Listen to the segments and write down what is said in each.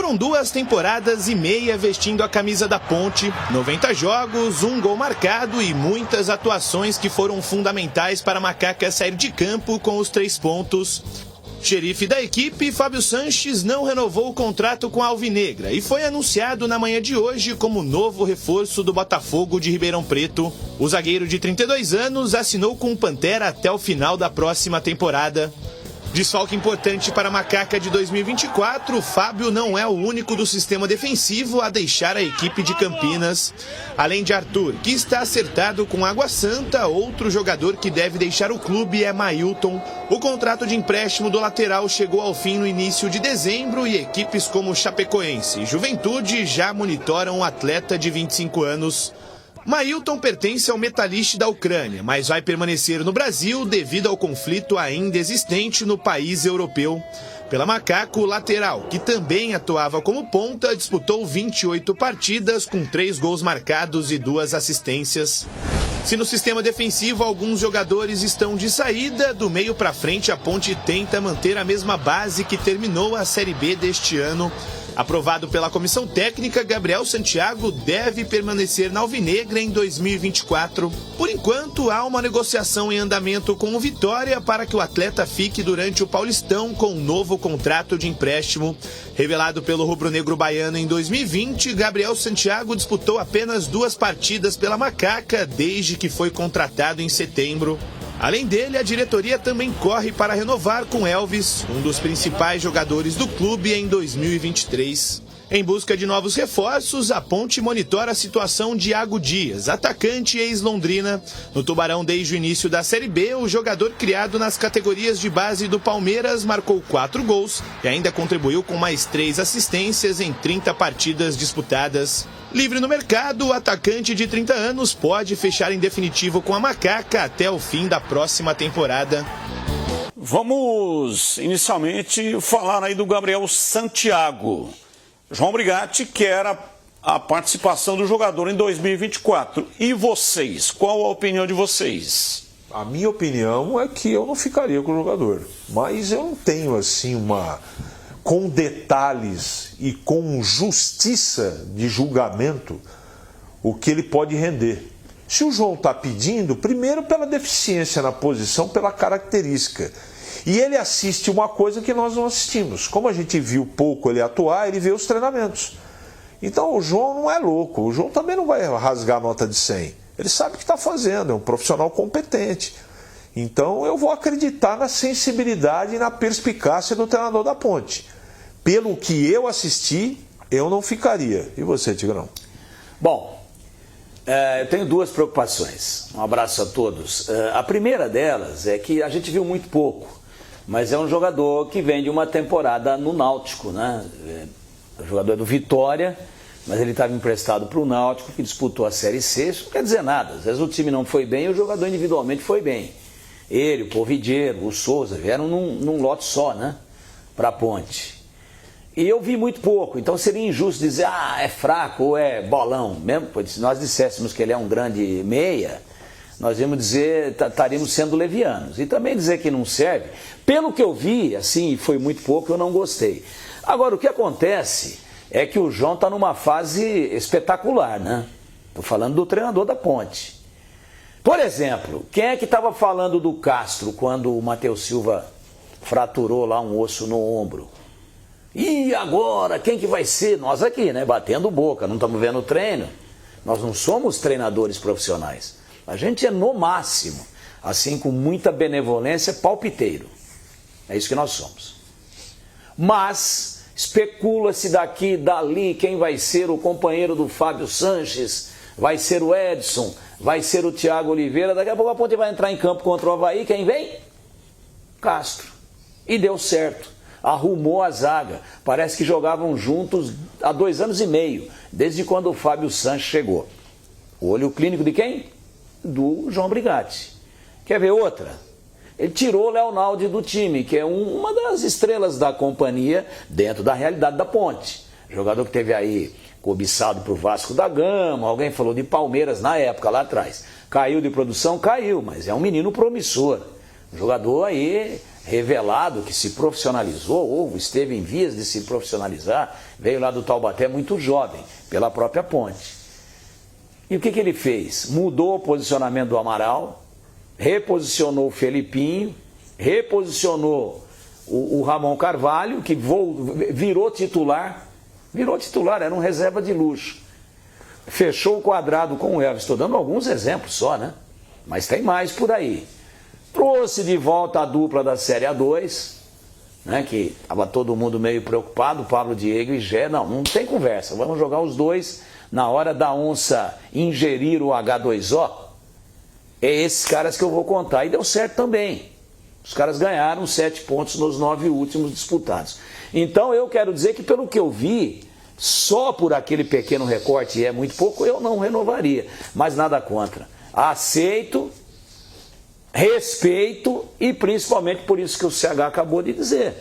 Foram 2 temporadas e meia vestindo a camisa da Ponte, 90 jogos, 1 gol marcado e muitas atuações que foram fundamentais para a Macaca sair de campo com os 3 pontos. Xerife da equipe, Fábio Sanches, não renovou o contrato com a Alvinegra e foi anunciado na manhã de hoje como novo reforço do Botafogo de Ribeirão Preto. O zagueiro de 32 anos assinou com o Pantera até o final da próxima temporada. Desfalque importante para a Macaca de 2024, Fábio não é o único do sistema defensivo a deixar a equipe de Campinas. Além de Arthur, que está acertado com Água Santa, outro jogador que deve deixar o clube é Mailton. O contrato de empréstimo do lateral chegou ao fim no início de dezembro e equipes como Chapecoense e Juventude já monitoram o atleta de 25 anos. Mailton pertence ao Metalist da Ucrânia, mas vai permanecer no Brasil devido ao conflito ainda existente no país europeu. Pela Macaca, o lateral, que também atuava como ponta, disputou 28 partidas com 3 gols marcados e 2 assistências. Se no sistema defensivo alguns jogadores estão de saída, do meio para frente a Ponte tenta manter a mesma base que terminou a Série B deste ano. Aprovado pela comissão técnica, Gabriel Santiago deve permanecer na Alvinegra em 2024. Por enquanto, há uma negociação em andamento com o Vitória para que o atleta fique durante o Paulistão com um novo contrato de empréstimo. Revelado pelo rubro-negro baiano em 2020, Gabriel Santiago disputou apenas 2 partidas pela Macaca desde que foi contratado em setembro. Além dele, a diretoria também corre para renovar com Elvis, um dos principais jogadores do clube em 2023. Em busca de novos reforços, a Ponte monitora a situação de Iago Dias, atacante ex-Londrina. No Tubarão, desde o início da Série B, o jogador criado nas categorias de base do Palmeiras marcou 4 gols e ainda contribuiu com mais 3 assistências em 30 partidas disputadas. Livre no mercado, o atacante de 30 anos pode fechar em definitivo com a Macaca até o fim da próxima temporada. Vamos inicialmente falar aí do Gabriel Santiago. João Brigatti quer a participação do jogador em 2024. E vocês? Qual a opinião de vocês? A minha opinião é que eu não ficaria com o jogador. Mas eu não tenho assim com detalhes e com justiça de julgamento o que ele pode render. Se o João está pedindo, primeiro pela deficiência na posição, pela característica. E ele assiste uma coisa que nós não assistimos. Como a gente viu pouco ele atuar, ele vê os treinamentos. Então o João não é louco, o João também não vai rasgar a nota de 100. Ele sabe o que está fazendo, é um profissional competente. Então eu vou acreditar na sensibilidade e na perspicácia do treinador da Ponte. Pelo que eu assisti, eu não ficaria. E você, Tigrão? Bom, eu tenho 2 preocupações. Um abraço a todos. A primeira delas é que a gente viu muito pouco. Mas é um jogador que vem de uma temporada no Náutico, né? O jogador é do Vitória, mas ele estava emprestado para o Náutico, que disputou a Série C. Isso não quer dizer nada. Às vezes o time não foi bem e o jogador individualmente foi bem. Ele, o Povidiero, o Souza, vieram num lote só, né? Para a Ponte. E eu vi muito pouco, então seria injusto dizer, é fraco ou é bolão. Mesmo se nós disséssemos que ele é um grande meia, nós íamos dizer, estaríamos sendo levianos. E também dizer que não serve, pelo que eu vi, assim, foi muito pouco, eu não gostei. Agora, o que acontece é que o João está numa fase espetacular, né? Estou falando do treinador da Ponte. Por exemplo, quem é que estava falando do Castro quando o Matheus Silva fraturou lá um osso no ombro? E agora, quem que vai ser? Nós aqui, né? Batendo boca, não estamos vendo o treino. Nós não somos treinadores profissionais. A gente é, no máximo, assim, com muita benevolência, palpiteiro. É isso que nós somos. Mas especula-se daqui, dali, quem vai ser o companheiro do Fábio Sanches, vai ser o Edson, vai ser o Thiago Oliveira. Daqui a pouco a Ponte vai entrar em campo contra o Avaí. Quem vem? Castro. E deu certo. Arrumou a zaga. Parece que jogavam juntos há 2 anos e meio, desde quando o Fábio Sanches chegou. O olho clínico de quem? Do João Brigatti. Quer ver outra? Ele tirou o Leonaldo do time, que é uma das estrelas da companhia dentro da realidade da Ponte. Jogador que teve aí cobiçado para o Vasco da Gama, alguém falou de Palmeiras na época, lá atrás. Caiu de produção? Caiu, mas é um menino promissor. Um jogador aí revelado que se profissionalizou, ou esteve em vias de se profissionalizar, veio lá do Taubaté muito jovem, pela própria Ponte. E o que ele fez? Mudou o posicionamento do Amaral, reposicionou o Felipinho, reposicionou o Ramon Carvalho, que virou titular, era um reserva de luxo. Fechou o quadrado com o Elvis, estou dando alguns exemplos só, né? Mas tem mais por aí. Trouxe de volta a dupla da Série A2, né, que estava todo mundo meio preocupado, Pablo Diego e Gé. Não tem conversa, vamos jogar os dois. Na hora da onça ingerir o H2O, é esses caras que eu vou contar. E deu certo também. Os caras ganharam 7 pontos nos 9 últimos disputados. Então eu quero dizer que, pelo que eu vi, só por aquele pequeno recorte, e é muito pouco, eu não renovaria. Mas nada contra. Aceito, respeito e principalmente por isso que o CH acabou de dizer.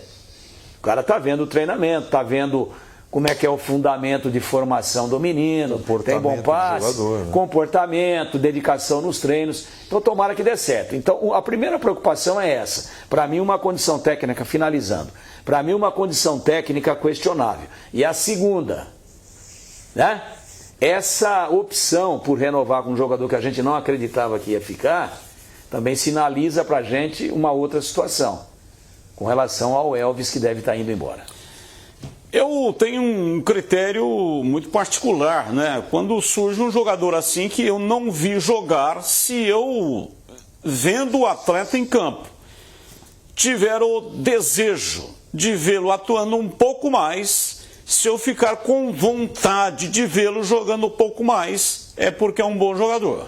O cara está vendo o treinamento, está vendo como é que é o fundamento de formação do menino, tem bom passe, jogador, né? Comportamento, dedicação nos treinos. Então tomara que dê certo. Então a primeira preocupação é essa. Para mim uma condição técnica, finalizando, para mim uma condição técnica questionável. E a segunda, né? Essa opção por renovar com um jogador que a gente não acreditava que ia ficar, também sinaliza para a gente uma outra situação, com relação ao Elvis que deve estar indo embora. Eu tenho um critério muito particular, né? Quando surge um jogador assim que eu não vi jogar, se eu, vendo o atleta em campo, tiver o desejo de vê-lo atuando um pouco mais, se eu ficar com vontade de vê-lo jogando um pouco mais, é porque é um bom jogador.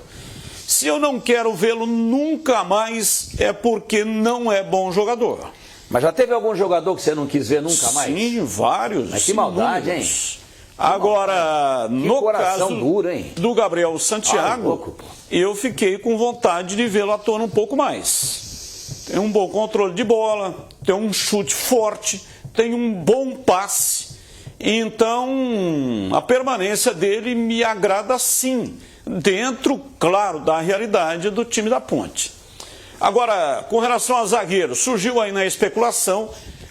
Se eu não quero vê-lo nunca mais, é porque não é bom jogador. Mas já teve algum jogador que você não quis ver nunca mais? Sim, vários. Mas que maldade, hein? Agora, no caso duro, hein? do Gabriel Santiago, louco, eu fiquei com vontade de vê-lo atuando um pouco mais. Tem um bom controle de bola, tem um chute forte, tem um bom passe. Então, a permanência dele me agrada sim, dentro, claro, da realidade do time da Ponte. Agora, com relação a zagueiro, surgiu aí na especulação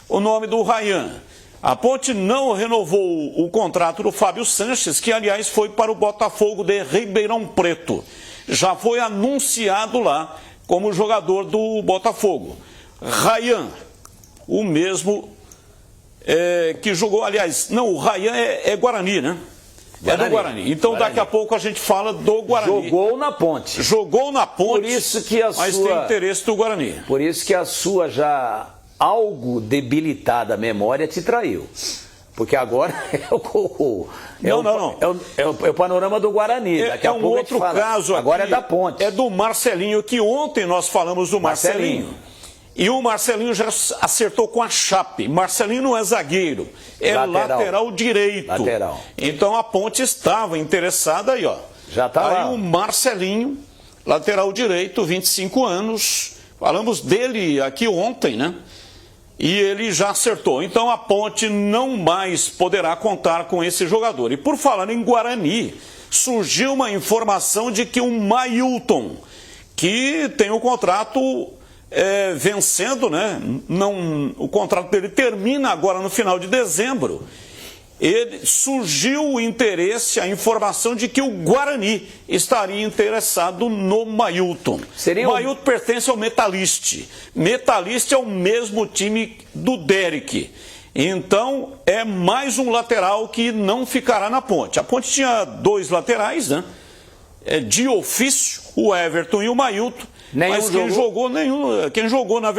o nome do Ryan. A Ponte não renovou o contrato do Fábio Sanches, que aliás foi para o Botafogo de Ribeirão Preto. Já foi anunciado lá como jogador do Botafogo. Ryan, o mesmo que jogou, aliás, não, o Ryan é Guarani, né? Guarani. É do Guarani. Então daqui a pouco a gente fala do Guarani. Jogou na Ponte. Jogou na Ponte, por isso que mas tem interesse do Guarani. Por isso que a sua já algo debilitada memória te traiu. Porque agora é o panorama do Guarani. Daqui a um pouco outro caso aqui. Agora é da Ponte. É do Marcelinho, que ontem nós falamos do Marcelinho. E o Marcelinho já acertou com a Chape. Marcelinho não é zagueiro, é lateral direito. Lateral. Então a Ponte estava interessada aí, ó. Já tá lá. Aí o Marcelinho, lateral direito, 25 anos. Falamos dele aqui ontem, né? E ele já acertou. Então a Ponte não mais poderá contar com esse jogador. E por falar em Guarani, surgiu uma informação de que o Mailton, que tem o contrato vencendo, né? O contrato dele termina agora no final de dezembro. Surgiu o interesse, a informação de que o Guarani estaria interessado no Mailton. O Mailton pertence ao Metaliste. Metaliste é o mesmo time do Derek. Então é mais um lateral que não ficará na Ponte. A Ponte tinha 2 laterais, né? De ofício, o Everton e o Mailton. Mas quem jogou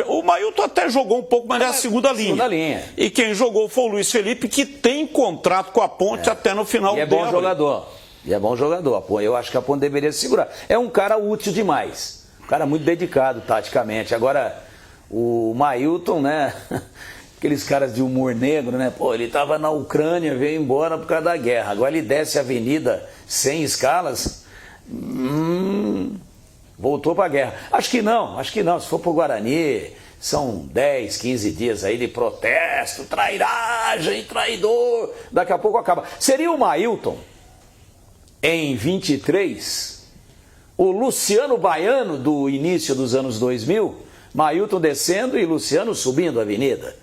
o Mailton até jogou um pouco, mas é a segunda linha. E quem jogou foi o Luiz Felipe, que tem contrato com a Ponte até no final do ano. E é bom jogador. Eu acho que a Ponte deveria segurar. É um cara útil demais. Um cara muito dedicado taticamente. Agora, o Mailton, né? Aqueles caras de humor negro, né? Pô, ele estava na Ucrânia, veio embora por causa da guerra. Agora ele desce a avenida sem escalas. Voltou para a guerra. Acho que não. Se for para o Guarani, são 10, 15 dias aí de protesto, trairagem, traidor. Daqui a pouco acaba. Seria o Mailton, em 23, o Luciano Baiano do início dos anos 2000, Mailton descendo e Luciano subindo a avenida.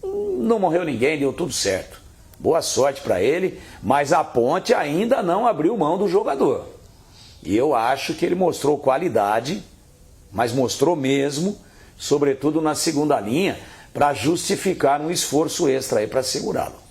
Não morreu ninguém, deu tudo certo. Boa sorte para ele, mas a Ponte ainda não abriu mão do jogador. E eu acho que ele mostrou qualidade, mas mostrou mesmo, sobretudo na segunda linha, para justificar um esforço extra aí para segurá-lo.